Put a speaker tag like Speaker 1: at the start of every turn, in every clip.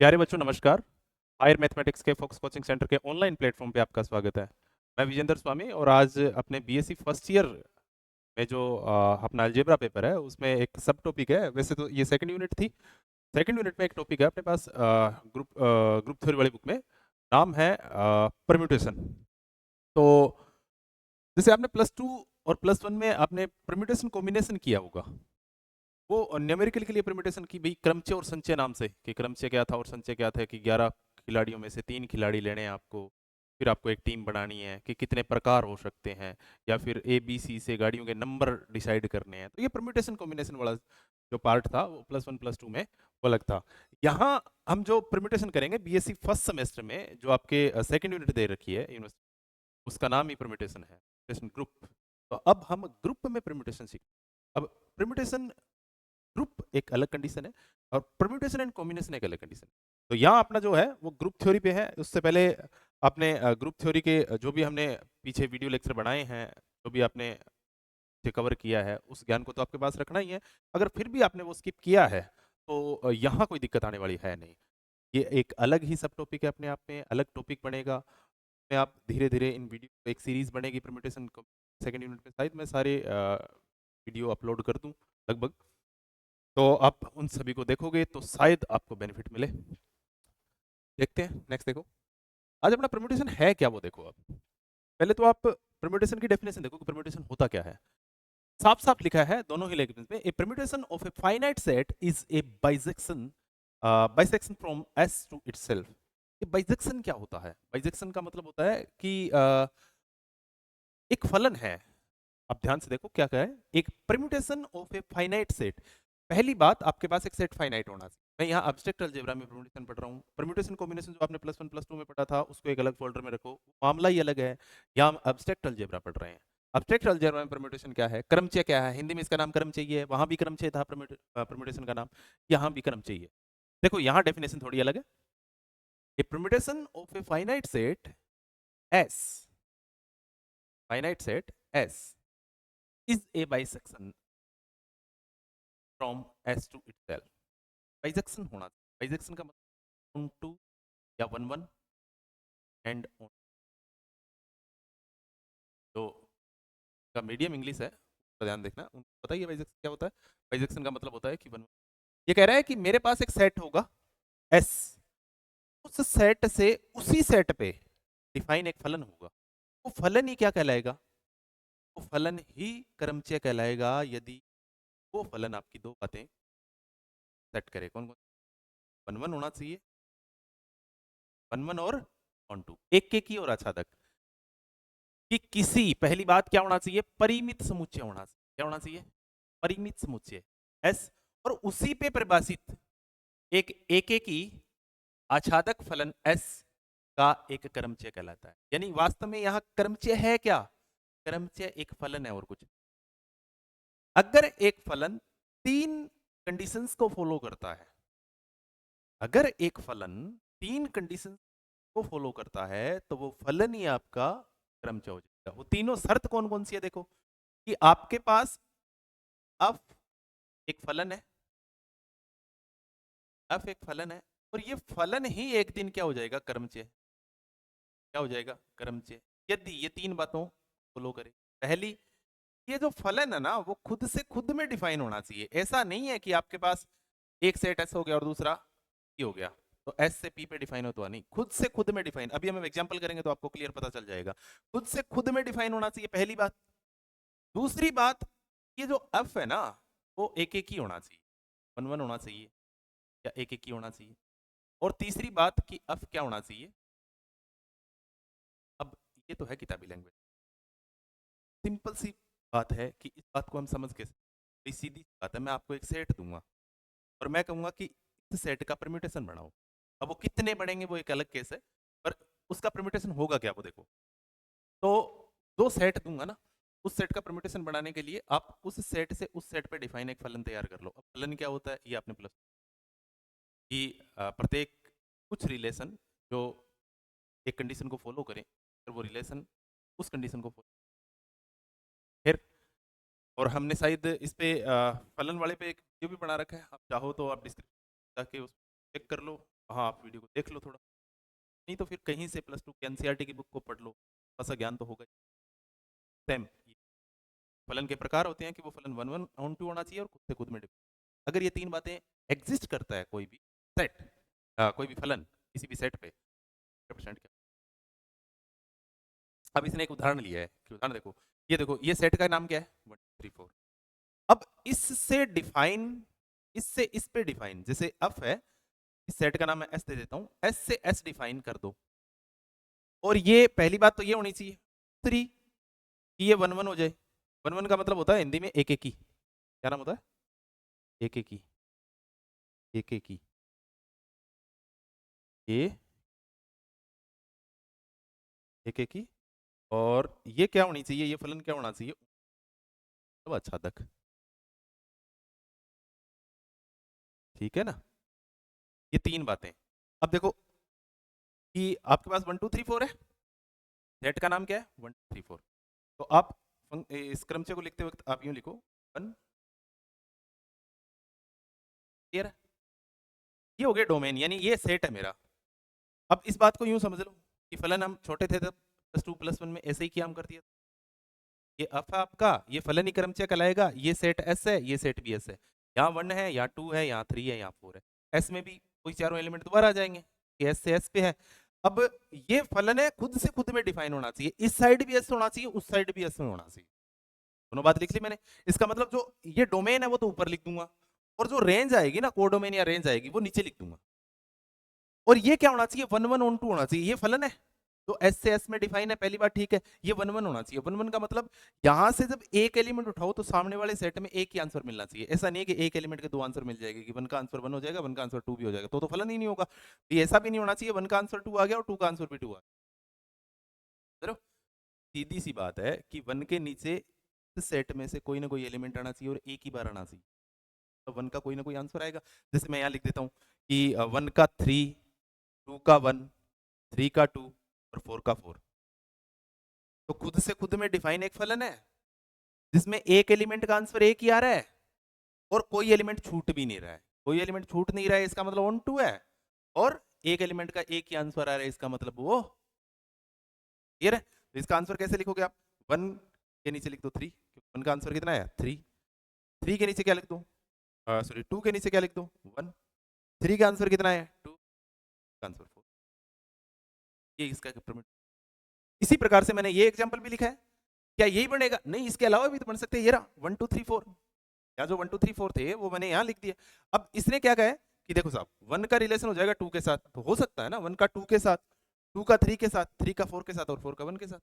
Speaker 1: प्यारे बच्चों नमस्कार। हायर मैथमेटिक्स के फोकस कोचिंग सेंटर के ऑनलाइन प्लेटफॉर्म पे आपका स्वागत है। मैं विजेंद्र स्वामी और आज अपने बीएससी फर्स्ट ईयर में जो अपना अलजेब्रा पेपर है उसमें एक सब टॉपिक है। वैसे तो ये सेकंड यूनिट थी। सेकंड यूनिट में एक टॉपिक है अपने पास ग्रुप थ्योरी वाली बुक में, नाम है परम्यूटेशन। तो जैसे आपने प्लस टू और प्लस वन में आपने परम्यूटेशन कॉम्बिनेशन किया होगा, वो न्यूमेरिकल के लिए परम्यूटेशन की भाई क्रमचय और संचय नाम से, कि क्रमचय क्या था और संचय क्या था, कि 11 खिलाड़ियों में से 3 खिलाड़ी लेने हैं आपको, फिर आपको एक टीम बनानी है कि कितने प्रकार हो सकते हैं, या फिर ए बी सी से गाड़ियों के नंबर डिसाइड करने हैं। तो ये परम्यूटेशन कॉम्बिनेशन वाला जो पार्ट था वो प्लस वन प्लस टू में वो अलग था। यहाँ हम जो परम्यूटेशन करेंगे बीएससी फर्स्ट सेमेस्टर में, जो आपके सेकंड यूनिट दे रखी है यूनिवर्सिटी, उसका नाम ही परम्यूटेशन है, परम्यूटेशन ग्रुप। तो अब हम ग्रुप में परम्यूटेशन सीख। अब परम्यूटेशन ग्रुप एक अलग कंडीशन है और परम्यूटेशन एंड कॉम्बिनेशन एक अलग कंडीशन है। तो यहाँ अपना जो है वो ग्रुप थ्योरी पे है। उससे पहले आपने ग्रुप थ्योरी के जो भी हमने पीछे वीडियो लेक्चर बनाए हैं, जो भी आपने कवर किया है, उस ज्ञान को तो आपके पास रखना ही है। अगर फिर भी आपने वो स्किप किया है तो यहाँ कोई दिक्कत आने वाली है नहीं। ये एक अलग ही सब टॉपिक है, अपने आप में अलग टॉपिक बनेगा। में आप धीरे धीरे इन वीडियो एक सीरीज बनेगी परम्यूटेशन को। सेकेंड यूनिट में शायद मैं सारे वीडियो अपलोड कर दूं लगभग। तो आप उन सभी को देखोगे तो शायद आपको बेनिफिट मिले। देखते हैं नेक्स्ट। देखो आज अपना परम्यूटेशन है क्या, वो देखो। आप पहले तो आप परम्यूटेशन की डेफिनेशन देखो कि परम्यूटेशन होता क्या है। साफ साफ लिखा है दोनों ही लैंग्वेज में, a permutation of a finite set is a bijection, bisection from S to itself. ये बाइजेक्शन क्या होता है? बाइजेक्शन का मतलब होता है कि एक फलन है। आप ध्यान से देखो क्या है, एक permutation of a finite set. पहली बात, आपके पास एक सेट फाइनाइट होना चाहिए। मैं यहाँ एब्स्ट्रैक्ट अलजेब्रा में परम्यूटेशन पढ़ रहा हूँ। परम्यूटेशन कॉम्बिनेशन जो आपने प्लस वन प्लस टू में पढ़ा था उसको एक अलग फोल्डर में रखो, मामला ही अलग है। यहाँ हम एब्स्ट्रैक्ट अलजेब्रा पढ़ रहे हैं। एब्स्ट्रैक्ट अलजेब्रा में परम्यूटेशन क्या है, क्रमचय क्या है, हिंदी में इसका नाम क्रमचय ही है। वहां भी क्रमचय था परम्यूटेशन का नाम, यहाँ भी क्रमचय है। देखो यहाँ डेफिनेशन थोड़ी अलग है। A permutation of a finite set S, finite set S is a bisection from S to itself. Bijection होना चाहिए। बाइजेक्शन का मतलब ऑन टू या वन वन एंड ऑन। जो का मीडियम इंग्लिश है उसका ध्यान देखना, उनको बताइए बाइजेक्शन क्या होता है। बाइजेक्शन का मतलब होता है कि वन, ये कह रहा है कि मेरे पास एक सेट होगा एस, उस सेट से उसी सेट पे डिफाइन एक फलन होगा। वो फलन ही क्या कहलाएगा? वो फलन ही क्रमचय कहलाएगा यदि वो फलन आपकी दो बातें सेट करे। कौन कौन? वन वन होना चाहिए, वन वन और ऑन टू, एक ही और आच्छादक। कि किसी, पहली बात क्या होना चाहिए, परिमित समुच्चय होना चाहिए। क्या होना चाहिए? परिमित समुच्चय एस, और उसी पे परिभाषित एक ही आच्छादक फलन एस का एक क्रमचय कहलाता है। यानी वास्तव में यहां क्रमचय है क्या? क्रमचय एक फलन है और कुछ। अगर एक फलन तीन कंडीशंस को फॉलो करता है, अगर एक फलन तीन कंडीशंस को फॉलो करता है तो वो फलन ही आपका क्रमचय हो जाएगा। वो तीनों शर्त कौन कौन सी है देखो, कि आपके पास f एक फलन है, f एक फलन है, और ये फलन ही एक दिन क्या हो जाएगा, क्रमचय। क्या हो जाएगा? क्रमचय, यदि ये तीन बातों फॉलो करे। पहली, ये जो फलन है ना वो खुद से खुद में डिफाइन होना चाहिए। ऐसा नहीं है कि आपके पास एक सेट एस हो गया और दूसरा पी हो गया, तो एस से पी पे डिफाइन हो तो नहीं, खुद से खुद में डिफाइन। अभी हम एग्जांपल करेंगे तो आपको क्लियर पता चल जाएगा। खुद से खुद में डिफाइन होना चाहिए, पहली बात। दूसरी बात, ये जो एफ है ना वो एक ही होना चाहिए, वन वन होना चाहिए या एक ही होना चाहिए। और तीसरी बात कि एफ क्या होना चाहिए। अब ये तो है किताबी लैंग्वेज, सिंपल सी बात है कि इस बात को हम समझ कैसे। सीधी बात है, मैं आपको एक सेट दूंगा और मैं कहूंगा कि इस सेट का परम्यूटेशन बनाओ। अब वो कितने बनेंगे वो एक अलग केस है, पर उसका परम्यूटेशन होगा क्या वो देखो। तो दो सेट दूंगा ना, उस सेट का परम्यूटेशन बनाने के लिए आप उस सेट से उस सेट पे डिफाइन एक फलन तैयार कर लो। अब फलन क्या होता है ये आपने प्लस, कि प्रत्येक कुछ रिलेशन जो एक कंडीशन को फॉलो करें, फिर वो रिलेशन उस कंडीशन को फॉलो। फिर और हमने शायद इस पे फलन वाले पे एक वीडियो भी बना रखा है, आप चाहो तो आप डिस्क्रिप्शन जाके उस चेक कर लो। हाँ आप वीडियो को देख लो थोड़ा, नहीं तो फिर कहीं से +2 की एनसीईआरटी की बुक को पढ़ लो, थोड़ा सा ज्ञान तो होगा। सेम फलन के प्रकार होते हैं कि वो फलन वन वन ऑन टू होना चाहिए और खुद से खुद में डिफाइन। अगर ये तीन बातें एग्जिस्ट करता है कोई भी सेट, कोई भी फलन किसी भी सेट पे 100% क्या। अब इसने एक उदाहरण लिया है कि उदाहरण देखो ये सेट का नाम क्या है 1 2 3 4। अब इससे डिफाइन, इससे इस पे डिफाइन, जैसे अफ है इस सेट का नाम मैं एस दे देता हूं, एस से एस डिफाइन कर दो। और ये पहली बात तो ये होनी चाहिए 3 कि ये 1 1 हो जाए। 1 1 का मतलब होता है हिंदी में एक एक ही, क्या नाम होता है, एक एक ही, एक एक ही, ये एक एक ही। और ये क्या होनी चाहिए, ये फलन क्या होना चाहिए, तो अच्छा तक, ठीक है ना। ये तीन बातें। अब देखो कि आपके पास 1 2 3 4 है, सेट का नाम क्या है 1 2 3 4। तो आप इस क्रमचय को लिखते वक्त आप यूं लिखो 1, क्लियर है, ये हो गया डोमेन, यानी ये सेट है मेरा। अब इस बात को यूं समझ लो कि फलन हम छोटे थे तब +2 +1 में ऐसे ही किया हम कर दिया। ये अफ है आपका, ये फलन ही क्रमचय कहलाएगा, ये सेट एस है, ये सेट भी एस है। यहाँ 1 है, यहाँ 2 है, यहाँ 3 है, यहाँ 4 है। एस में भी वही चारों एलिमेंट दोबारा आ जाएंगे कि एस से एस पे है। अब ये फलन है खुद से खुद में डिफाइन होना चाहिए, इस साइड भी एस होना चाहिए, उस साइड भी एस में होना चाहिए। दोनों बात लिख ली मैंने। इसका मतलब जो ये डोमेन है वो तो ऊपर लिख दूंगा, और जो रेंज आएगी ना, कोडोमेन या रेंज आएगी, वो नीचे लिख दूंगा। और ये क्या होना चाहिए 1 1 ऑन 2 होना चाहिए। ये फलन है तो एस से एस में डिफाइन है, पहली बात ठीक है। ये 1 1 होना चाहिए। 1 1 का मतलब यहां से जब एक एलिमेंट उठाओ तो सामने वाले सेट में एक ही आंसर मिलना चाहिए। ऐसा नहीं है कि एक एलिमेंट के दो आंसर मिल जाएंगे कि 1 का आंसर 1 हो जाएगा, 1 का आंसर 2 भी हो जाएगा, तो फलन ही नहीं होगा। ये ऐसा भी नहीं होना चाहिए 1 का आंसर 2 आ गया और 2 का आंसर भी 2 आ गया। सीधी सी बात है कि 1 के नीचे सेट में से कोई ना कोई एलिमेंट आना चाहिए और एक ही बार आना चाहिए, तो 1 का कोई ना कोई आंसर आएगा। जैसे मैं यहाँ लिख देता हूँ कि 1 का 3, 2 का 1, 3 का 2 और 4 का 4। तो खुद से खुद में डिफाइन एक फलन है जिसमें एक एलिमेंट का आंसर एक ही आ रहा है और कोई एलिमेंट छूट भी नहीं रहा है। कोई एलिमेंट छूट नहीं रहा है इसका मतलब ऑन टू है, और एक एलिमेंट का एक ही आंसर आ रहा है इसका मतलब वो क्लियर है। तो इसका आंसर कैसे लिखोगे आप, 1 के नीचे लिख दो 3, 1 का आंसर कितना है 3, 3 के नीचे क्या लिख दो, सॉरी 2 के नीचे क्या लिख दो 1, 3 का आंसर कितना है 2, का आंसर 4। ये इसका प्रमेय। इसी प्रकार से मैंने ये एग्जांपल भी लिखा है। क्या यही बनेगा, नहीं इसके अलावा भी तो बन सकते हैं। ये रहा 1 2 3 4, या जो 1 2 3 4 थे वो मैंने यहाँ लिख दिया। अब इसने क्या कहा है कि देखो साहब 1 का रिलेशन हो जाएगा 2 के साथ, तो हो सकता है ना 1 का 2 के साथ, 2 का 3 के साथ, 3 का 4 के साथ और 4 का 1 के साथ।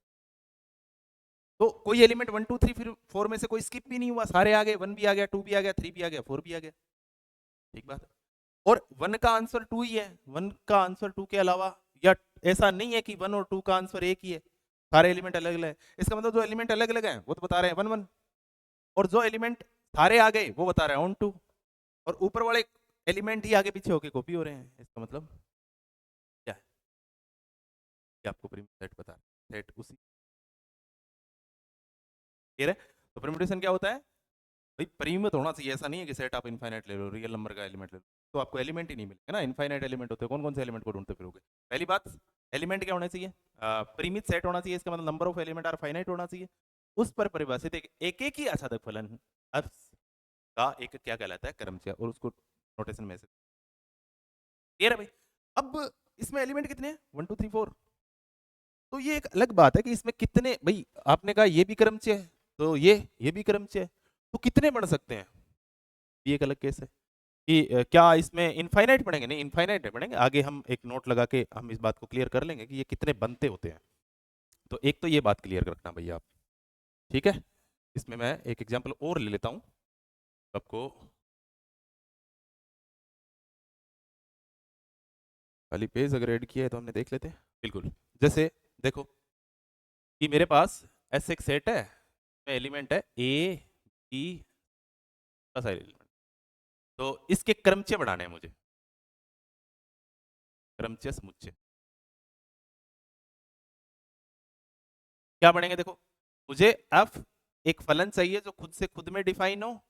Speaker 1: तो कोई एलिमेंट 1 2 3 फिर 4 में से कोई स्किप भी नहीं हुआ, सारे आ गए, 1 भी आ गया, 2 भी आ गया, 3 भी आ गया, 4 भी आ गया, ठीक बात है। और 1 का आंसर 2 ही है, 1 का आंसर 2 के अलावा, या ऐसा नहीं है कि 1 और 2 का आंसर एक ही है, सारे एलिमेंट अलग अलग है। इसका मतलब जो एलिमेंट अलग अलग है वो तो बता रहे हैं 1 1, और जो एलिमेंट सारे आ गए वो बता रहे हैं ऑन 2, और ऊपर वाले एलिमेंट ही आगे पीछे होके कॉपी हो रहे हैं। इसका मतलब क्या है कि आपको प्रीमिट सेट बता रहे हैं, सेट उसी, क्लियर है। तो परम्यूटेशन क्या होता है भाई, परिमित होना चाहिए। ऐसा नहीं है कि सेट आप इनफाइनाइट ले लो, रियल नंबर का एलिमेंट ले लो तो आपको एलिमेंट ही नहीं मिलेगा ना। इनफाइनाइट एलिमेंट होते हैं, कौन कौन से एलिमेंट को ढूंढते फिरोगे। पहली बात एलिमेंट क्या होना चाहिए, परिमित सेट होना चाहिए। इसका मतलब number of element are finite होना चाहिए। उस पर परिभाषित एक ही आसाधक फलन अब का एक क्या कहलाता है क्रमचय, और उसको नोटेशन में से क्लियर है भाई। अब इसमें एलिमेंट कितने हैं 1 2 3 4। तो ये एक अलग बात है कि इसमें कितने, भाई आपने कहा ये भी क्रमचय है तो ये भी क्रमचय है, तो कितने बन सकते हैं, ये एक अलग केस है कि क्या इसमें इनफाइनाइट पढ़ेंगे, नहीं इनफाइनाइट नहीं पढ़ेंगे, आगे हम एक नोट लगा के हम इस बात को क्लियर कर लेंगे कि ये कितने बनते होते हैं। तो एक तो ये बात क्लियर रखना भैया आप, ठीक है। इसमें मैं एक एग्जांपल और ले लेता हूं आपको, खाली पेज अगर ऐड किया है तो हमने देख लेते हैं बिल्कुल। जैसे देखो कि मेरे पास ऐसे एक सेट है, एलिमेंट है ए बी प्लस एलिमेंट, तो इसके क्रमचय बढ़ाने हैं मुझे, क्रमचय समुच्चय क्या बढ़ेंगे। देखो मुझे एफ एक फलन चाहिए जो खुद से खुद में डिफाइन हो,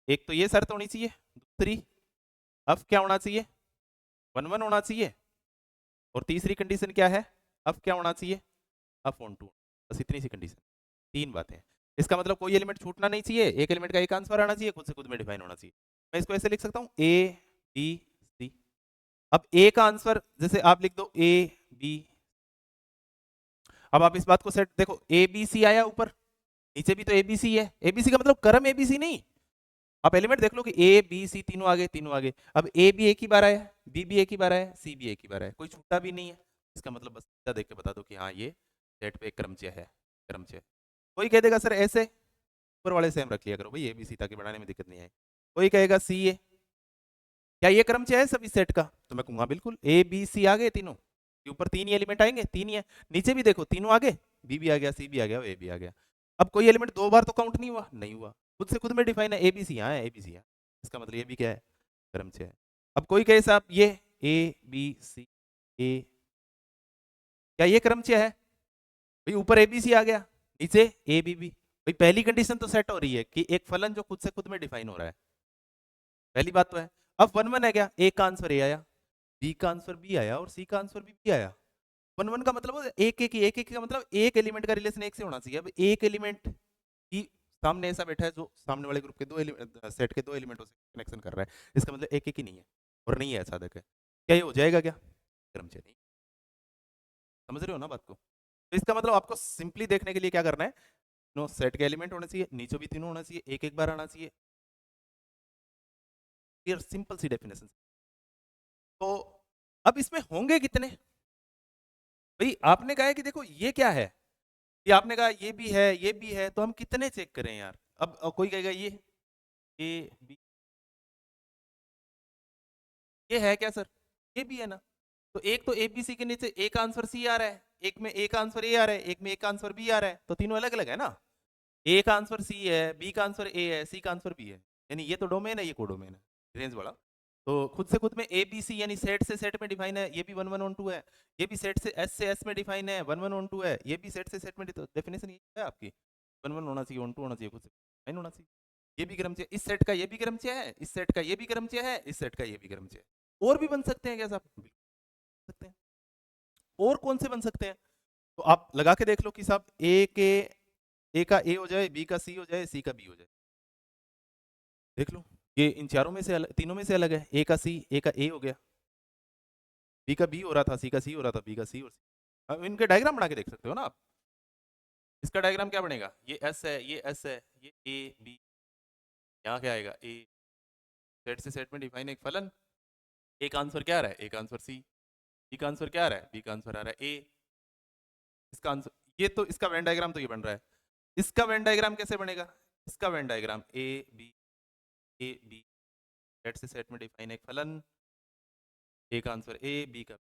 Speaker 1: एक तो ये शर्त होनी चाहिए। दूसरी एफ क्या होना चाहिए 1 1 होना चाहिए, और तीसरी कंडीशन क्या है, अब क्या होना चाहिए, अब ऑन टू, बस इतनी सी कंडीशन, तीन बातें। इसका मतलब कोई एलिमेंट छूटना नहीं चाहिए, एक एलिमेंट का एक आंसर आना चाहिए, खुद से खुद में डिफाइन होना चाहिए। मैं इसको ऐसे लिख सकता हूँ ए बी सी। अब ए का आंसर जैसे आप लिख दो ए बी, अब आप इस बात को सेट देखो, ए बी सी आया ऊपर, नीचे भी तो ए बी सी है, ए बी सी का मतलब क्रम ए बी सी नहीं, आप एलिमेंट देख लो कि ए बी सी तीनों आगे, तीनों आगे। अब ए भी एक ही बार आया, बी भी एक ही बार आया, सी भी एक ही बार आया, कोई छूटा भी नहीं है। इसका मतलब बस सीधा देख के बता दो कि हाँ ये सेट पे एक क्रमचय है, क्रमचय। कोई कह देगा सर ऐसे, ऊपर वाले सेम रख लिया करो भाई, ए बी सी, ताकि बनाने में दिक्कत नहीं आए। कोई कहेगा सी ए, क्या ये क्रमचय है सभी सेट का, तो मैं कहूंगा बिल्कुल, ए बी सी आ गए तीनों, ऊपर तीन ही एलिमेंट आएंगे, तीन ही है, नीचे भी देखो तीनों आ गए, बी भी आ गया, सी भी आ गया, ए भी आ गया। अब कोई एलिमेंट दो बार तो काउंट नहीं हुआ, नहीं हुआ, खुद से खुद में डिफाइन है, ए बी सी, हाँ ए बी सी है, इसका मतलब ये भी क्या है, क्रमचय है। अब कोई कहे साहब ये ए बी सी ए, क्या ये क्रमचय है, भाई ऊपर ए बी सी आ गया, नीचे ए बी बी, भाई पहली कंडीशन तो सेट हो रही है कि एक फलन जो खुद से खुद में डिफाइन हो रहा है, पहली बात तो है। अब वन वन है, क्या ए का आंसर ए आया, बी का आंसर बी आया, और सी का आंसर भी आया। वन वन का मतलब एक एक, एक एक का मतलब एक एलिमेंट का रिलेशन एक से होना चाहिए। अब एक एलिमेंट की सामने ऐसा बैठा है जो सामने वाले ग्रुप के दो सेट के दो एलिमेंटों से कनेक्शन कर रहा है, इसका मतलब एक एक ही नहीं है, और नहीं है साधक है, क्या ये हो जाएगा क्या, क्रमचय नहीं। समझ रहे हो ना बात को, तो इसका मतलब आपको सिंपली देखने के लिए क्या करना है, नो सेट के एलिमेंट होने चाहिए, नीचे भी तीनों होना चाहिए, एक एक बार आना चाहिए, ये सिंपल सी डेफिनेशन। तो अब इसमें होंगे कितने, भाई आपने कहा है कि देखो ये क्या है, ये आपने कहा ये भी है, ये भी है, तो हम कितने चेक करें यार। अब कोई कहेगा ये ए बी, ये है क्या सर, ये भी है ना, तो एक तो ए बी सी के नीचे एक आंसर सी आ रहा है, एक में एक आंसर ए आ रहा है, एक में एक आंसर बी आ रहा है, तो तीनों अलग अलग है ना, ए का आंसर सी है, बी का आंसर ए है, सी का आंसर बी है, यानी ये तो डोमेन है, ये कोडोमेन है, रेंज वाला। तो खुद से खुद में ए बी सी यानी सेट से सेट में डिफाइन है, ये भी वन वन ऑन टू है, ये भी सेट से एस में डिफाइन है, वन वन ऑन टू है, ये भी सेट से सेट में, तो डेफिनेशन ये है आपकी, वन वन होना चाहिए, ऑन टू होना चाहिए, खुद से डिफाइन होना चाहिए। ये भी क्रमचय, इस सेट का ये भी क्रमचय है, इस सेट का ये भी क्रमचय है, इस सेट का ये भी क्रमचय है। और भी बन सकते हैं क्या साहब, बिल्कुल बन सकते हैं। और कौन से बन सकते हैं, तो आप लगा के देख लो कि साहब ए का ए हो जाए, बी का सी हो जाए, सी का बी हो जाए, देख लो, ये इन चारों में से अलग, तीनों में से अलग है, ए का सी, ए का ए हो गया, बी का बी हो रहा था, सी का सी हो रहा था, बी का सी और सी। अब इनके डायग्राम बना के देख सकते हो ना आप, इसका डायग्राम क्या बनेगा, ये एस है, ये एस है, ये ए बी, यहाँ क्या आएगा ए, सेट से सेट में डिफाइन एक फलन, ए का आंसर क्या आ रहा है, ए का आंसर सी, बी का आंसर क्या आ रहा है, बी का आंसर आ रहा है ए, इसका आंसर, ये तो इसका वेन डायग्राम तो ये बन रहा है, इसका वेन डायग्राम कैसे बनेगा, इसका Venn diagram A B, A B, set से सेट में डिफाइन एक फलन, ए का आंसर ए, बी का,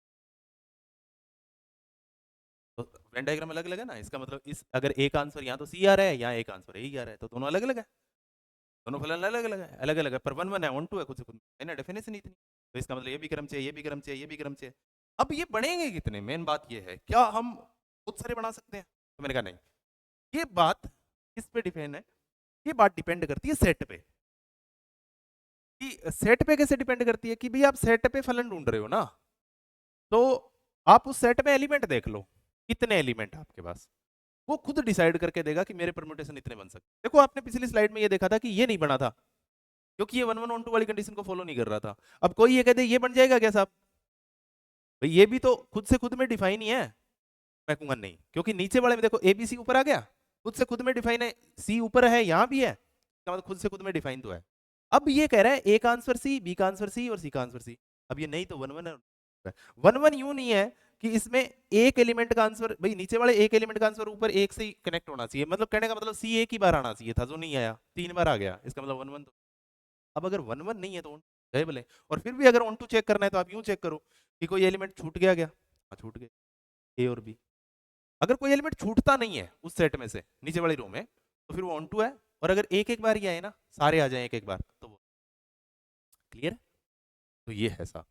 Speaker 1: तो वेन डायग्राम अलग अलग है ना, इसका मतलब इस अगर ए का आंसर यहाँ तो सी आ रहा है, यहाँ ए का आंसर ए ही आ रहा है, तो दोनों अलग अलग है, दोनों फलन अलग अलग है, अलग अलग है, पर वन वन है, वन टू है, खुद से खुद है ना, डेफिनेशन इतनी, तो इसका मतलब ये भी क्रम चाहिए, ये भी क्रम चाहिए, ये भी क्रम चाहिए। अब ये बनेंगे कितने, मेन बात ये है, क्या हम बहुत सारे बना सकते हैं, तो मैंने कहा नहीं, ये बात किस पे डिपेंड है, ये बात डिपेंड करती है सेट पे, कि सेट पे कैसे डिपेंड करती है, कि भाई आप सेट पे फलन ढूंढ रहे हो ना, तो आप उस सेट में एलिमेंट देख लो, कितने एलिमेंट आपके पास, वो खुद डिसाइड करके देगा कि मेरे परम्यूटेशन इतने बन सकते। देखो आपने पिछली स्लाइड में ये देखा था कि ये नहीं बना था, क्योंकि ये वन वन ऑन टू वाली कंडीशन को फॉलो नहीं कर रहा था। अब कोई ये कहते ये बन जाएगा क्या साहब, भाई ये भी तो खुद से खुद में डिफाइन ही है, मैं कहूंगा नहीं, क्योंकि नीचे वाले में देखो ए बी सी ऊपर आ गया, खुद से खुद में डिफाइन है, सी ऊपर है, यहाँ भी है, इसका मतलब खुद से खुद में डिफाइन तो है। अब ये कह रहा है ए का आंसर सी, बी का आंसर सी और सी का आंसर सी, अब ये नहीं तो वन वन है, वन वन यूं नहीं है कि इसमें एक एलिमेंट का आंसर, भाई नीचे वाले एक एलिमेंट का आंसर ऊपर एक से ही कनेक्ट होना चाहिए, मतलब कहने का मतलब सी एक ही बार आना चाहिए था, जो नहीं आया तीन बार आ गया, इसका मतलब वन वन। तो अब अगर वन वन नहीं है तो गए भले, और फिर भी अगर ऑन टू चेक करना है तो आप यूं चेक करो कि कोई एलिमेंट छूट गया क्या, हाँ छूट गए, ए और बी। अगर कोई एलिमेंट छूटता नहीं है उस सेट में से नीचे वाली रो में, तो फिर वो ऑन टू है, और अगर एक एक बार ही आए ना, सारे आ जाए एक एक बार, तो वो क्लियर। तो ये है साहब,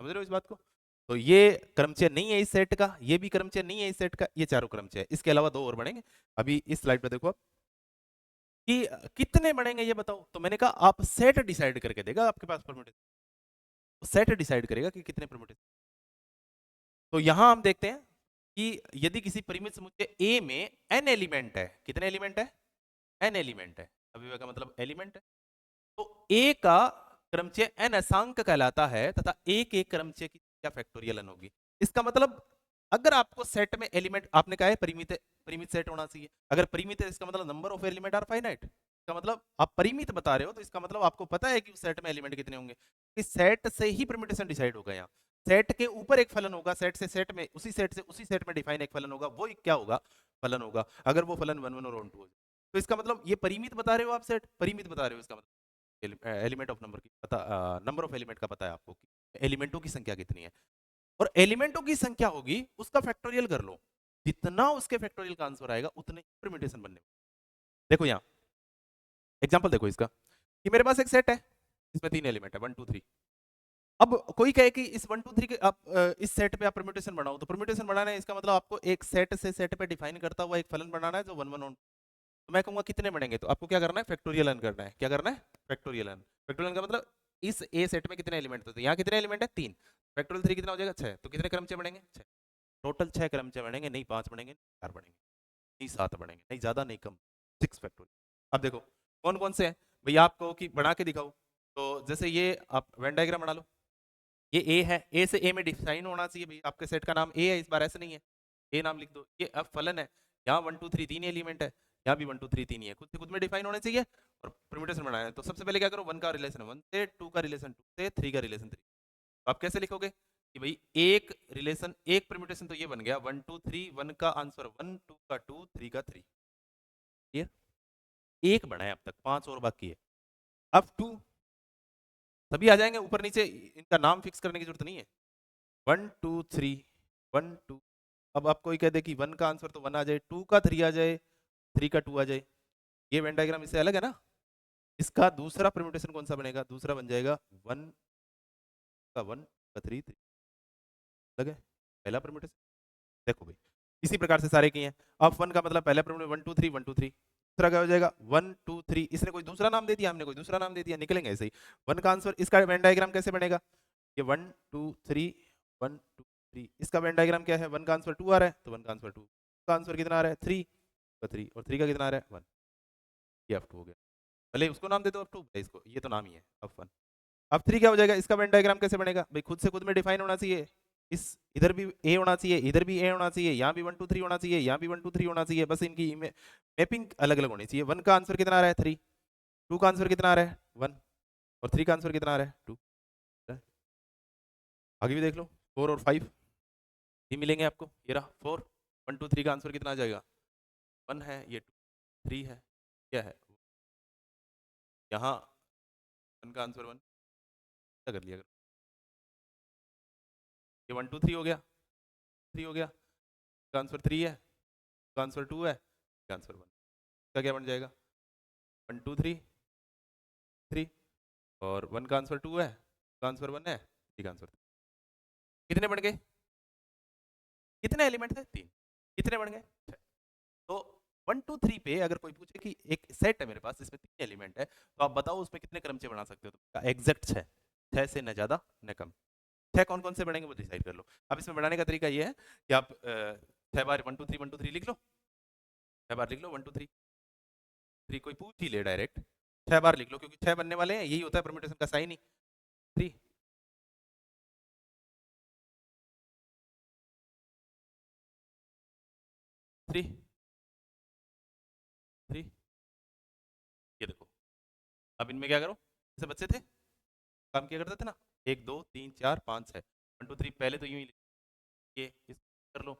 Speaker 1: समझ रहे हो इस बात को, तो ये क्रमचय नहीं है इस सेट का, ये भी क्रमचय नहीं है इस सेट का, ये चारों क्रमचय है, इसके अलावा दो और बनेंगे। अभी इस स्लाइड पे देखो आप कि कितने बनेंगे ये बताओ, तो मैंने कहा आप सेट डिसाइड करके देगा आपके पास परमिटेशन, सेट डिसाइड करेगा कि कितने परम्यूटेशन। तो यहां हम देखते हैं कि यदि किसी परिमित समुच्चय ए में n एलिमेंट है, कितने एलिमेंट है, n एलिमेंट है, अभी का मतलब एलिमेंट है, तो a का क्रमचय n असांक कहलाता है तथा एक एक क्रमचय की संख्या फैक्टोरियल n होगी। इसका मतलब अगर आपको सेट में एलिमेंट, आपने कहा है परिमित, परिमित सेट होना चाहिए, अगर परिमित है इसका मतलब number of element are finite, इसका मतलब आप परिमित बता रहे हो तो इसका मतलब आपको पता है कि उस सेट में एलिमेंट कितने होंगे। इस सेट से ही परम्यूटेशन डिसाइड होगा। यहाँ सेट के ऊपर एक फलन होगा, सेट से सेट में, उसी सेट से उसी सेट में डिफाइन एक फलन होगा, वो क्या होगा, फलन होगा, अगर वो फलन 1 1 और 1 2 हो। तो इसका मतलब ये परिमित बता रहे हो आप, सेट परिमित बता रहे हो, इसका मतलब एलिमेंट ऑफ नंबर की पता, नंबर ऑफ एलिमेंट का पता है आपको कि एलिमेंटों की संख्या कितनी है, और एलिमेंटों की संख्या होगी उसका फैक्टोरियल कर लो, जितना उसके फैक्टोरियल का आंसर आएगा उतने ही परम्यूटेशन बनने। देखो यहाँ एग्जांपल देखो इसका, कि मेरे पास एक सेट है इसमें 3 एलिमेंट है 1 2 3। अब कोई कहे कि इस 1 2 3 के आप इस सेट पे आप परम्यूटेशन बनाओ, तो परम्यूटेशन बनाना है इसका मतलब आपको एक सेट से सेट पे डिफाइन करता हुआ एक फलन बनाना है जो 1 1 1। तो मैं कहूंगा कितने बनेंगे, तो आपको क्या करना है, फैक्टोरियल n करना है। क्या करना है, फैक्टोरियल n। फैक्टोरियल का मतलब इस ए सेट में कितने एलिमेंट थे, तो यहाँ कितने एलिमेंट है, 3, फैक्टोरियल 3 कितना हो जाएगा, 6। तो कितने क्रमचय बनेंगे, 6, टोटल 6 क्रमचय बनेंगे, नहीं 5 बनेंगे, 4 बनेंगे, नहीं 7 बनेंगे, नहीं ज्यादा नहीं कम, 6 फैक्टोरियल। अब देखो कौन कौन से हैं भैया, आपको कि बना के दिखाओ। तो जैसे ये आप वेन डायग्राम बना लो, ये ए है, ए से ए में डिफाइन होना चाहिए भैया, आपके सेट का नाम ए है, इस बार ऐसे नहीं है, ए नाम लिख दो। ये अब फलन है, यहाँ 1 2 3 3 एलिमेंट है, यहाँ भी 1 2 3 3 ही है, खुद से खुद में डिफाइन होने चाहिए, और परम्यूटेशन बनाना है। तो सबसे पहले क्या करो, 1 का रिलेशन 1 से, 2 का रिलेशन 2 से, 3 का रिलेशन 3। तो आप कैसे लिखोगे कि भाई एक रिलेशन, एक परम्यूटेशन तो ये बन गया 1 2 3, 1 का आंसर 1, 2 का 2, 3 का 3। क्लियर, एक बना है अब तक, 5 और बाकी है। अब 2 सभी आ जाएंगे ऊपर नीचे, इनका नाम फिक्स करने की जरूरत नहीं है। 1 2 3 1 2। अब आप कोई कह दे कि 1 का आंसर तो 1 आ जाए, 2 का 3 आ जाए, 3 का 2 आ जाए, ये वेन डायग्राम इससे अलग है ना। इसका दूसरा परम्यूटेशन कौन सा बनेगा, दूसरा बन जाएगा 1 का 1 का 3 3, अलग है पहला परम्यूटेशन। देखो भाई इसी प्रकार से सारे किए हैं। अब 1 का मतलब पहला परम्यूटेशन 1 2 3 1 2 3, दूसरा क्या हो जाएगा 1 2 3, इसने कोई दूसरा नाम दे दिया, हमने कोई दूसरा नाम दे दिया, निकलेंगे ऐसे ही। 1 का आंसर, इसका वेन डायग्राम कैसे बनेगा, ये 1 2 3 1 2 3, इसका वेन डायग्राम क्या है, 1 का आंसर 2 आ रहा है तो 1 का आंसर 2, का आंसर कितना आ रहा है 3 का 3, और 3 का कितना आ रहा है 1, ये F2 हो गया। भले उसको नाम दे दो F2, इसको ये तो नाम ही है F1। अब 3 क्या हो जाएगा, इसका वेन डायग्राम कैसे बनेगा भाई, खुद से खुद में डिफाइन होना चाहिए, इस इधर भी ए होना चाहिए, इधर भी ए होना चाहिए, यहाँ भी 1 2 3 होना चाहिए, यहाँ भी 1 2 3 होना चाहिए, बस इनकी मैपिंग अलग अलग होनी चाहिए। 1 का आंसर कितना आ रहा है 3, 2 का आंसर कितना आ रहा है 1, और 3 का आंसर कितना आ रहा है 2। आगे भी देख लो 4 और 5 ये मिलेंगे आपको, ये रहा 4, 1 2 3 का आंसर कितना आ जाएगा 1 है, ये 2 3 है, क्या है यहाँ 1 का आंसर 1, क्या कर लिया, ये 1 2 3 हो गया, 3 हो गया, इसका आंसर 3 है, इसका आंसर 2 है, इसका आंसर 1, इसका क्या बन जाएगा 1 2 3 3, और 1 का आंसर 2 है, इसका आंसर 1 है, 3 का आंसर 3। कितने बन गए, कितने एलिमेंट थे 3, कितने बन गए 6। तो 1 2 3 पे अगर कोई पूछे कि एक सेट है मेरे पास इसमें 3 एलिमेंट है, तो आप बताओ उसमें कितने क्रमचय बना सकते हो, तो एग्जैक्ट 6, 6 से न ज्यादा न कम। 6 कौन कौन से बनेंगे वो डिसाइड कर लो। अब इसमें बनाने का तरीका ये है कि आप 6 बार 1 2 3 1 2 3 लिख लो, 6 बार लिख लो 1 2 3 3, कोई पूछ ही ले डायरेक्ट 6 बार लिख लो, क्योंकि 6 बनने वाले हैं, यही होता है परम्यूटेशन का साइन ही 3। 3 3, ये देखो। अब इनमें क्या करो, जैसे बच्चे थे काम किया करते थे ना, 1 2 3 4 5 6 1 2 3, पहले तो यूं ही ये कर लो,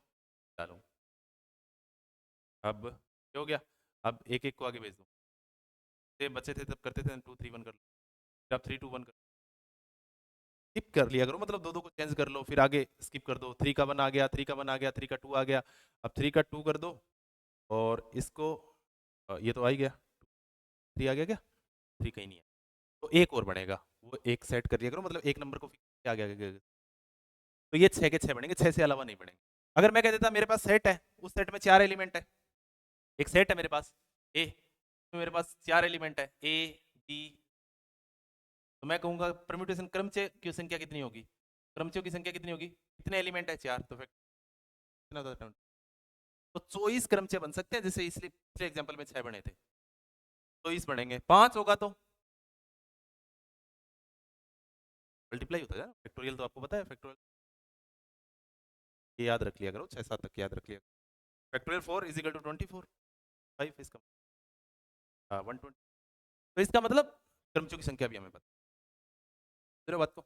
Speaker 1: डालो। अब क्या हो गया, अब एक एक को आगे भेज दो, सेम बच्चे थे तब करते थे 2 3 1 कर लो, फिर आप 3 2 1 कर, स्किप कर लिया करो, मतलब दो दो को चेंज कर लो, फिर आगे स्किप कर दो, 3 का 1 आ गया, 3 का 1 आ गया, 3 का 2 आ गया, अब 3 का 2 कर दो, और इसको ये तो आ ही गया, 3 आ गया क्या, 3 कहीं नहीं है, तो एक और बनेगा, वो एक सेट कर लिया करो, मतलब एक नंबर को आ गया, तो ये 6 के 6 बनेंगे, 6 से अलावा नहीं बनेंगे। अगर मैं कह देता मेरे पास सेट है, उस सेट में 4 एलिमेंट है, एक सेट है मेरे पास ए, तो मेरे पास 4 एलिमेंट है, ए बी तो मैं कहूंगा परम्यूटेशन क्रमचय की संख्या कितनी होगी, क्रमचयों की संख्या कितनी होगी, कितने एलिमेंट है 4, तो कितना होता है, तो 24 क्रमचय बन सकते हैं, जैसे इसलिए पिछले एग्जांपल में 6 बने थे, 24 बनेंगे, 5 होगा तो मल्टीप्लाई होता है ना, फैक्टोरियल तो आपको पता है, फैक्टोरियल ये याद रख लिया करो, 6-7 तक याद रख लिया, फैक्टोरियल 4 इज इक्वल टू 24, 5 इसका 120, तो इसका मतलब क्रमचयों की संख्या भी हमें पता है बात को।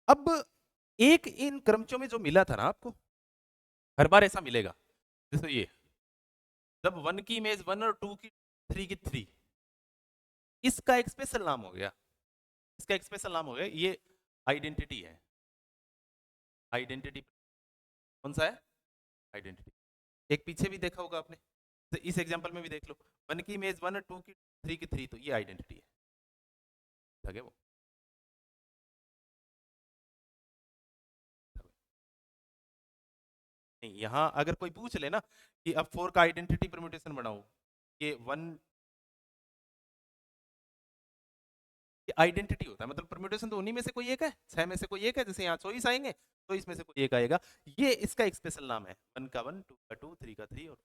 Speaker 1: अब एक इन क्रमचयों में जो मिला था ना आपको, हर बार ऐसा मिलेगा, जैसे ये जब 1 की इमेज 1 और 2 की 3 की 3, इसका एक स्पेशल नाम हो गया, इसका एक स्पेशल नाम हो गया, ये आइडेंटिटी है, आइडेंटिटी कौन सा है, आइडेंटिटी। एक पीछे भी देखा होगा आपने, तो इस एग्जांपल में भी देख लो, 1 की इमेज 1 और 2 की 3 की 3, तो ये आइडेंटिटी है, ठीक है वो। नहीं, यहाँ अगर कोई पूछ ले ना कि अब 4 का आइडेंटिटी परम्यूटेशन बनाओ, ये 1 आइडेंटिटी होता है, मतलब परम्यूटेशन तो उन्हीं में से कोई एक है, 6 में से कोई एक है, जैसे यहाँ 24 आएंगे तो इसमें से कोई एक आएगा, ये इसका एक स्पेशल नाम है, 1 का 1, 2 का 2, 3 का 3 और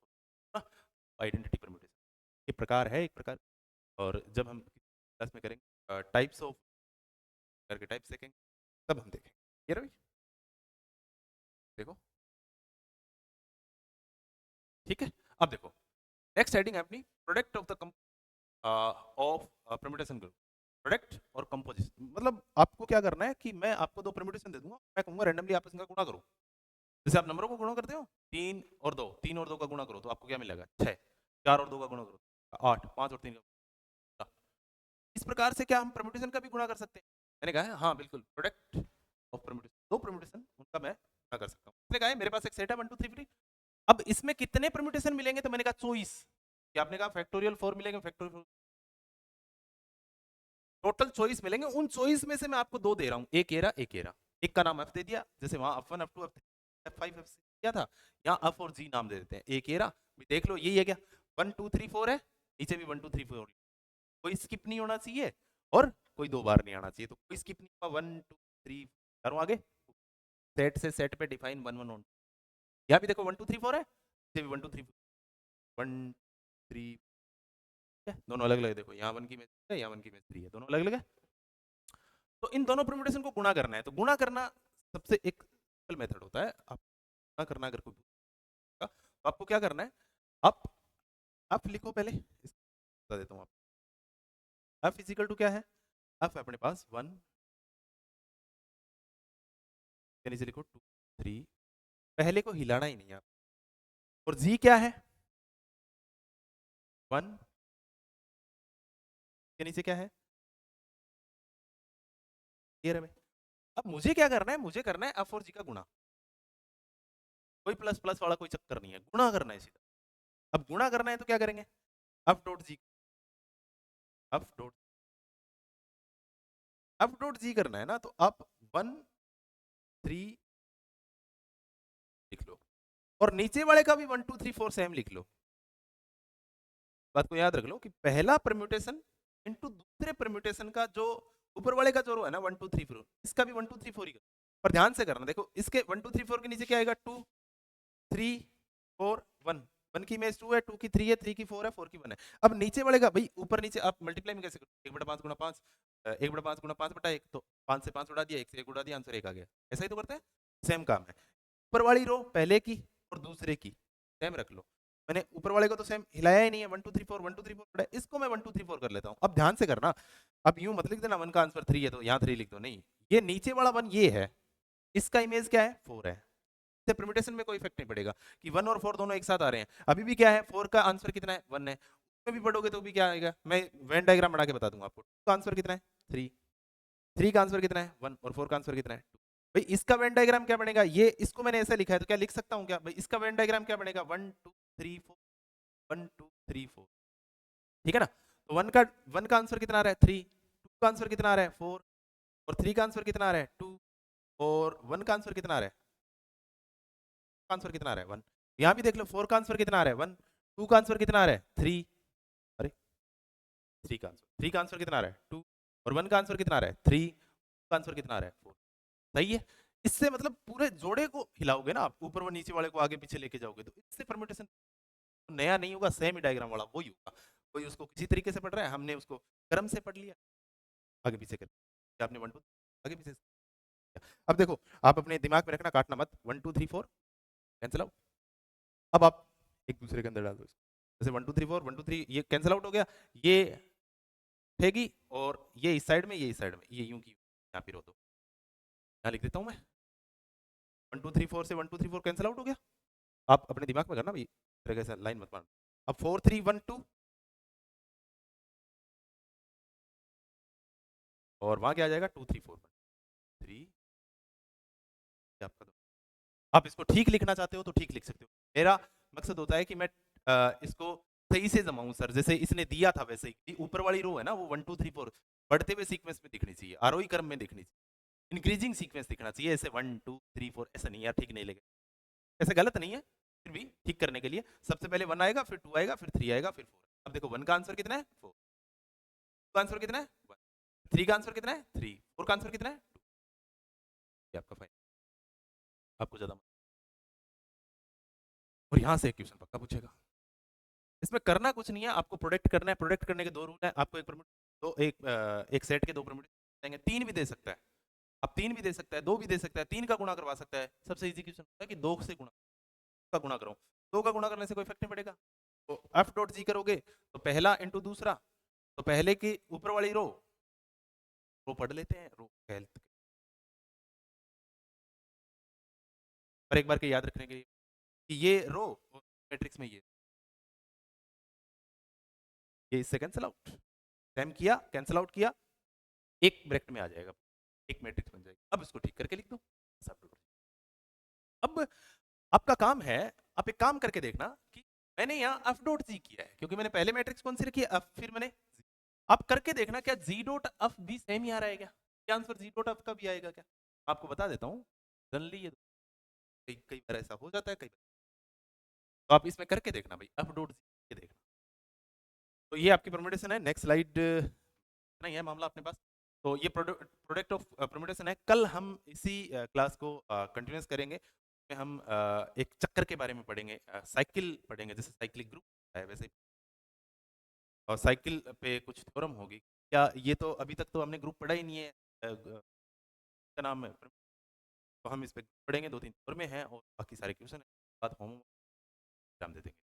Speaker 1: 4 आइडेंटिटी परम्यूटेशन, ये प्रकार है एक प्रकार। और जब हम क्लास में करेंगे टाइप्स ऑफ करके टाइप्स देखेंगे, तब हम देखेंगे, ये रवि देखो, ठीक है। अब देखो नेक्स्ट हेडिंग है अपनी product of the of permutation group, product और कंपोजिशन, मतलब आपको क्या करना है कि मैं आपको 2 परम्यूटेशन दे दूंगा, मैं कहूंगा रैंडमली आपस में गुणा करो, जैसे आप नंबरों को गुणा करते हो, 3 और 2, 3 और 2 का गुणा करो तो आपको क्या मिलेगा 6, 4 और 2 का गुणा करो 8, 5 और 3 का, इस प्रकार से क्या हम परम्यूटेशन का भी गुणा कर सकते हैं, मैंने कहा है हाँ बिल्कुल, प्रोडक्ट ऑफ परम्यूटेशन, 2 परम्यूटेशन उनका मैं गुणा कर सकता हूँ, मैंने कहा है मेरे पास एक सेट है 1 2 3 4, अब इसमें कितने परम्यूटेशन मिलेंगे, तो मैंने कहा 24, क्या आपने कहा फैक्टोरियल 4 मिलेंगे, फैक्टोरियल टोटल 24 मिलेंगे, उन 24 में से मैं आपको 2 दे रहा हूं, एक एरा एक एरा, एक का नाम एफ दे दिया, जैसे वहां F1 F2 F5 F6 क्या था, यहाँ F और G नाम दे देते हैं, एक एरा देख लो, यही है क्या, 1 2 3 4 है, नीचे भी 1 2 3 4, कोई स्किप नहीं होना चाहिए और कोई 2 बार नहीं आना चाहिए, तो कोई स्किप नहीं हुआ, 1 2 3 करूँ आगे, सेट से सेट पे डिफाइन 1 1 1, यहाँ भी देखो 1 2 3 4 है, नीचे भी 1 2 3 1 3, दोनों अलग अलग, देखो यहाँ 1 की इमेज है, यहाँ 1 की इमेज 3 है, दोनों अलग अलग है, तो इन दोनों परम्यूटेशन को गुणा करना है, तो गुणा करना सबसे एक सिंपल मेथड होता है, आप गुणा करना अगर कोई पूछेगा, तो आपको क्या करना है, आप लिखो पहले, बता देता हूँ आप, f इज इक्वल टू क्या है, f अपने पास 1 के नीचे लिखो 2 3, पहले को हिलाना ही नहीं आप, और g क्या है 1 के नीचे क्या है, ये रहे, अब मुझे क्या करना है, मुझे करना है f और g का गुणा, कोई प्लस प्लस वाला कोई चक्कर नहीं है, गुणा करना है सीधा, अब गुणा करना है तो क्या करेंगे, f dot g, f dot g करना है ना, तो आप 1 3 लिख लो, और नीचे वाले का भी 1 2 3 4 सेम लिख लो, बात को याद रख लो कि पहला परम्यूटेशन इनटू दूसरे परम्यूटेशन का जो ऊपर वाले का जो रो है ना 1 2 3 4, इसका भी 1 2 3 4 ही, पर ध्यान से करना, देखो इसके 1 2 3 4 के नीचे क्या आएगा, 2 3 4 1, 1 की इमेज 2 है, 2 की 3 है, 3 की 4 है, 4 की 1 है, अब नीचे वाले का भाई ऊपर नीचे आप मल्टीप्लाई में कैसे करोगे, 1/5 गुणा 5, 1/5 गुणा 5/1, तो 5 से 5 उड़ा दिया, 1 से 1 उड़ा दिया, आंसर 1 आ गया, ऐसा ही तो करते हैं, सेम काम है, ऊपर वाली रो पहले की और दूसरे की सेम रख लो, मैंने ऊपर वाले को तो सेम हिलाया ही नहीं है, 1 2 3 4 1 2 3 4 इसको मैं 1 2 3 4 कर लेता हूँ, अब ध्यान से करना, अब यूं मत लिख देना 1 का आंसर 3 है तो यहाँ 3 लिख दो, नहीं, ये नीचे वाला 1 ये है, इसका इमेज क्या है 4 है, इससे परम्यूटेशन में कोई इफेक्ट नहीं पड़ेगा कि 1 और 4 दोनों एक साथ आ रहे हैं, अभी भी क्या है 4 का आंसर कितना है 1 है, उसमें भी पढ़ोगे तो भी क्या आएगा, मैं वेन डायग्राम बना के बता दूंगा आपको, 2 का आंसर कितना है 3, 3 का आंसर कितना है 1 और 4 का आंसर कितना है 2, भाई इसका वेन डायग्राम क्या बनेगा, ये इसको मैंने ऐसे लिखा है तो क्या लिख सकता हूँ क्या, भाई इसका वेन डायग्राम क्या बनेगा 1 2 3 4 1 2 3 4, ठीक है ना, तो 1 का आंसर कितना आ रहा है 3, 2 का आंसर कितना आ रहा है 4, और 3 का आंसर कितना आ रहा है 2, और 1 का आंसर कितना आ रहा है, आंसर कितना आ रहा है 1, यहाँ भी देख लो 4 का आंसर कितना आ रहा है 1, 2 का आंसर कितना आ रहा है 3, अरे 3 का आंसर कितना आ रहा है 2, और 1 का आंसर कितना आ रहा है 3, का आंसर कितना आ रहा है 4। सही है। इससे मतलब पूरे जोड़े को हिलाओगे ना आप, ऊपर और नीचे वाले को आगे पीछे लेके जाओगे, तो इससे परम्यूटेशन नया नहीं होगा, सेम ही डायग्राम वाला वही होगा। कोई उसको किसी तरीके से पढ़ रहा है, हमने उसको क्रम से पढ़ लिया, आगे पीछे कर आपने 1 2 आगे पीछे। अब देखो, आप अपने दिमाग में रखना, काटना मत, 1 2 3 4 कैंसिल आउट। अब आप एक दूसरे के अंदर डाल दो इसको, जैसे 1 2 3 4 1 2 3 ये कैंसिल आउट हो गया, ये उठेगी और ये इस साइड में, ये इस साइड में, ये यूं की यहाँ पे रो दो, यहाँ लिख देता हूँ मैं 1 2 3 4 से 1 2 3 4 कैंसिल आउट हो गया। आप अपने दिमाग में करना भाई, इस तरह से लाइन मत मारना। अब 4 3 1 2 और वहां क्या आ जाएगा 2 3 4 3 आपका दो। आप इसको ठीक लिखना चाहते हो तो ठीक लिख सकते हो, मेरा मकसद होता है कि मैं इसको सही से जमाऊं सर, जैसे इसने दिया था वैसे ही ऊपर वाली रो है ना वो 1 2 3 4 बढ़ते हुए सीक्वेंस में दिखनी चाहिए, आरोही क्रम में दिखनी चाहिए, इंक्रीजिंग सीक्वेंस दिखना चाहिए, ऐसे 1 2 3 4 ऐसा नहीं यार, ठीक नहीं लगेगा, ऐसे गलत नहीं है, फिर भी ठीक करने के लिए सबसे पहले 1 आएगा, फिर 2 आएगा, फिर 3 आएगा, फिर 4। अब देखो 1 का आंसर कितना है 4, 2 का आंसर कितना है 1, 3 का आंसर कितना है 3, 4 का आंसर कितना है 2। ये आपका फाइनल, आपको ज्यादा, और यहाँ से एक क्वेश्चन पक्का पूछेगा। इसमें करना कुछ नहीं है, आपको प्रोडक्ट करना है, प्रोडक्ट करने के दो रूल है, आपको एक परमिट दो एक सेट के दो परमिट देंगे, 3 भी दे सकता है, आप 3 भी दे सकता है, 2 भी दे सकता है, 3 का गुणा करवा सकता है। सबसे इजी क्वेश्चन होता है कि 2 से गुणा का गुणा करो, 2 का गुणा करने से कोई इफेक्ट नहीं पड़ेगा, तो एफ डॉट जी करोगे तो पहला इंटू दूसरा, तो पहले की ऊपर वाली रो पढ़ लेते हैं, रो हेल्थ, पर एक बार के याद रखने के लिए कि ये रो मैट्रिक्स में ये इससे कैंसिल आउट, टाइम किया कैंसिल आउट किया, एक ब्रैकेट में आ जाएगा, एक मैट्रिक्स बन जाएगी। अब इसको ठीक करके लिख दो। अब आपका काम है, आप एक काम करके देखना कि मैंने यहाँ एफ डॉट जी किया है, क्योंकि मैंने पहले मैट्रिक्स कौन सी रखी है एफ, फिर मैंने आप करके देखना क्या जी डॉट एफ भी सेम ही आ रहा है क्या, क्या आंसर जी डॉट एफ का भी आएगा क्या। आपको बता देता हूँ जनरली ये कई कई बार ऐसा हो जाता है, कई बार, तो आप इसमें करके देखना भाई एफ डॉट जी देखना। तो ये आपकी परम्यूटेशन है, नेक्स्ट स्लाइड नहीं है मामला अपने पास, तो ये प्रोडक्ट ऑफ परम्यूटेशन है। कल हम इसी क्लास को कंटिन्यूस करेंगे, में हम एक चक्कर के बारे में पढ़ेंगे, साइकिल पढ़ेंगे, जैसे साइक्लिक ग्रुप है वैसे, और साइकिल पे कुछ थ्योरम होगी क्या, ये तो अभी तक तो हमने ग्रुप पढ़ा ही नहीं है, क्या नाम है, तो हम इस पे पढ़ेंगे, 2 3 थ्योरम में है और बाकी सारे क्वेश्चन है, बाद होम एग्जाम दे देंगे।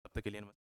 Speaker 1: तब तक के लिए नमस्ते।